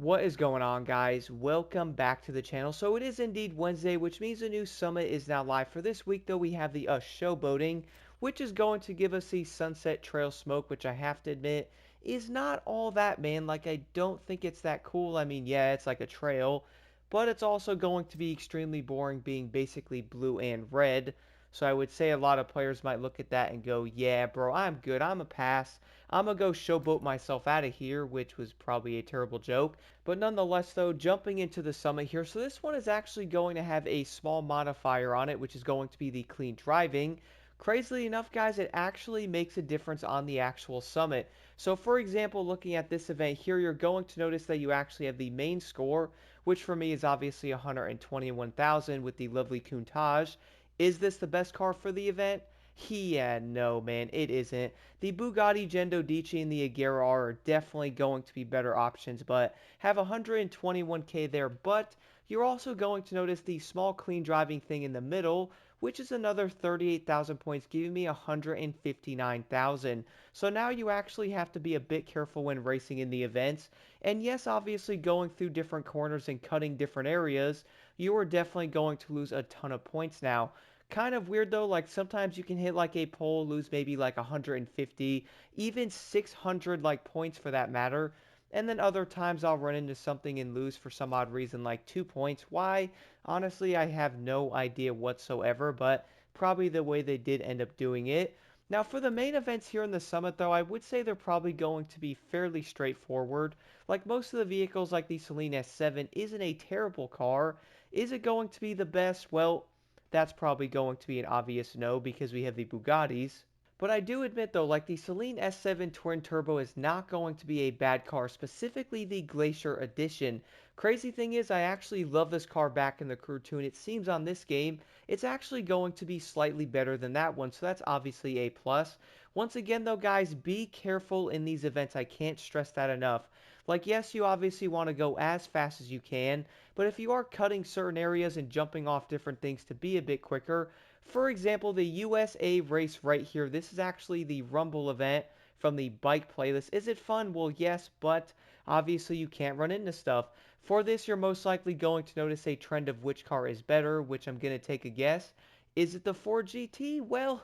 What is going on, guys? Welcome back to the channel. So it is indeed Wednesday, which means a new summit is now live. For this week though, we have the Showboating, which is going to give us the Sunset Trail Smoke, which I have to admit is not all that, man. Like, I don't think it's that cool. I mean, yeah, it's like a trail, but it's also going to be extremely boring, being basically blue and red. So I would say a lot of players might look at that and go, yeah, bro, I'm good. I'm a pass. I'm going to go showboat myself out of here, which was probably a terrible joke. But nonetheless, though, jumping into the summit here, so this one is actually going to have a small modifier on it, which is going to be the clean driving. Crazily enough, guys, it actually makes a difference on the actual summit. So, for example, looking at this event here, you're going to notice that you actually have the main score, which for me is obviously 121,000 with the lovely Countach. Is this the best car for the event? Yeah, no, man, it isn't. The Bugatti Gendodici and the Agera are definitely going to be better options, but have 121k there. But you're also going to notice the small clean driving thing in the middle, which is another 38,000 points, giving me 159,000. So now you actually have to be a bit careful when racing in the events. And yes, obviously going through different corners and cutting different areas, you are definitely going to lose a ton of points now. Kind of weird though, like sometimes you can hit like a pole, lose maybe like 150, even 600 like points for that matter. And then other times I'll run into something and lose for some odd reason like 2 points. Why? Honestly, I have no idea whatsoever, but probably the way they did end up doing it. Now for the main events here in the summit though, I would say they're probably going to be fairly straightforward. Like most of the vehicles like the Saleen S7 isn't a terrible car. Is it going to be the best? Well, that's probably going to be an obvious no because we have the Bugattis. But I do admit though, like the Saleen S7 Twin Turbo is not going to be a bad car, specifically the Glacier Edition. Crazy thing is, I actually love this car back in the Crew 2, and it seems on this game, it's actually going to be slightly better than that one, so that's obviously a plus. Once again though, guys, be careful in these events. I can't stress that enough. Like, yes, you obviously want to go as fast as you can, but if you are cutting certain areas and jumping off different things to be a bit quicker, for example, the USA race right here, this is actually the Rumble event from the bike playlist. Is it fun? Well, yes, but obviously you can't run into stuff. For this, you're most likely going to notice a trend of which car is better, which I'm going to take a guess. Is it the Ford GT? Well,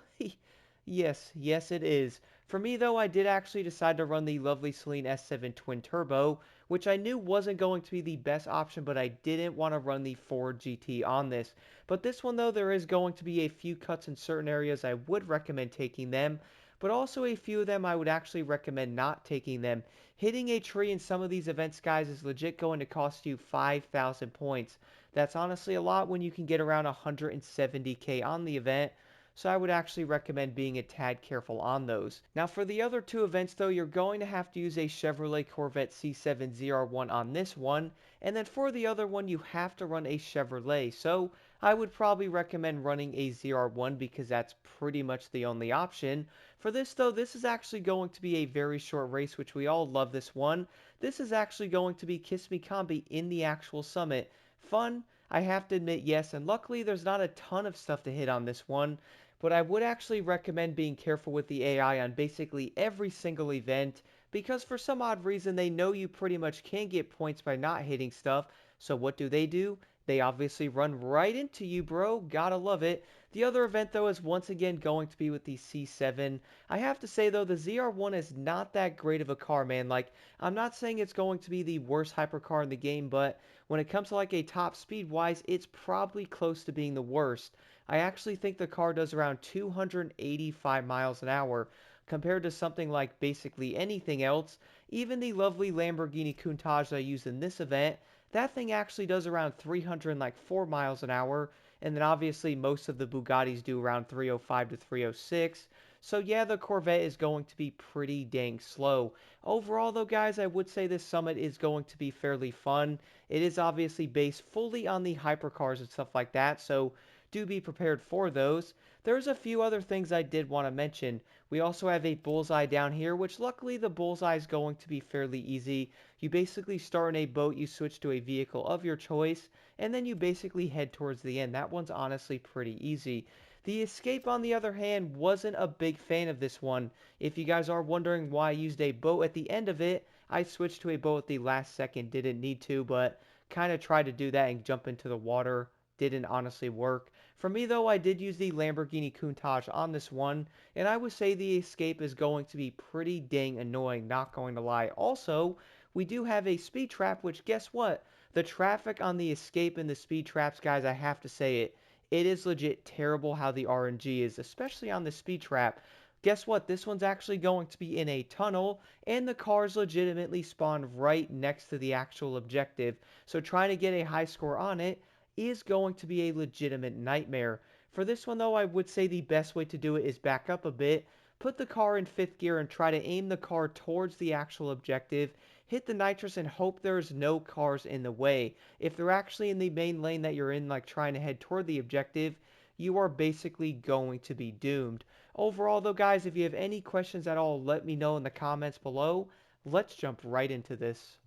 yes, it is. For me, though, I did actually decide to run the lovely Saleen S7 Twin Turbo, which I knew wasn't going to be the best option, but I didn't want to run the Ford GT on this. But this one, though, there is going to be a few cuts in certain areas I would recommend taking them, but also a few of them I would actually recommend not taking them. Hitting a tree in some of these events, guys, is legit going to cost you 5,000 points. That's honestly a lot when you can get around 170k on the event, so I would actually recommend being a tad careful on those. Now for the other two events though, you're going to have to use a Chevrolet Corvette C7 ZR1 on this one, and then for the other one you have to run a Chevrolet, so I would probably recommend running a ZR1 because that's pretty much the only option. For this though, this is actually going to be a very short race, which we all love this one. This is actually going to be Kiss Me Combi in the actual summit. Fun, I have to admit, yes, and luckily there's not a ton of stuff to hit on this one, but I would actually recommend being careful with the AI on basically every single event, because for some odd reason they know you pretty much can get points by not hitting stuff, so what do? They obviously run right into you, bro. Gotta love it. The other event, though, is once again going to be with the C7. I have to say, though, the ZR1 is not that great of a car, man. Like, I'm not saying it's going to be the worst hypercar in the game, but when it comes to, like, a top speed-wise, it's probably close to being the worst. I actually think the car does around 285 miles an hour, compared to something like basically anything else. Even the lovely Lamborghini Countach I used in this event, that thing actually does around 304 miles an hour, and then obviously most of the Bugattis do around 305 to 306. So yeah, the Corvette is going to be pretty dang slow. Overall though, guys, I would say this summit is going to be fairly fun. It is obviously based fully on the hypercars and stuff like that, so do be prepared for those. There's a few other things I did want to mention. We also have a Bullseye down here, which luckily the Bullseye is going to be fairly easy. You basically start in a boat, you switch to a vehicle of your choice, and then you basically head towards the end. That one's honestly pretty easy. The Escape, on the other hand, wasn't a big fan of this one. If you guys are wondering why I used a boat at the end of it, I switched to a boat at the last second, didn't need to, but kind of tried to do that and jump into the water. Didn't honestly work. For me though, I did use the Lamborghini Countach on this one, and I would say the escape is going to be pretty dang annoying, not going to lie. Also, we do have a speed trap, which guess what? The traffic on the escape and the speed traps, guys, I have to say it. It is legit terrible how the RNG is, especially on the speed trap. Guess what? This one's actually going to be in a tunnel, and the cars legitimately spawn right next to the actual objective. So trying to get a high score on it is going to be a legitimate nightmare. For this one, though, I would say the best way to do it is back up a bit, put the car in 5th gear, and try to aim the car towards the actual objective, hit the nitrous, and hope there's no cars in the way. If they're actually in the main lane that you're in, like trying to head toward the objective, you are basically going to be doomed. Overall, though, guys, if you have any questions at all, let me know in the comments below. Let's jump right into this.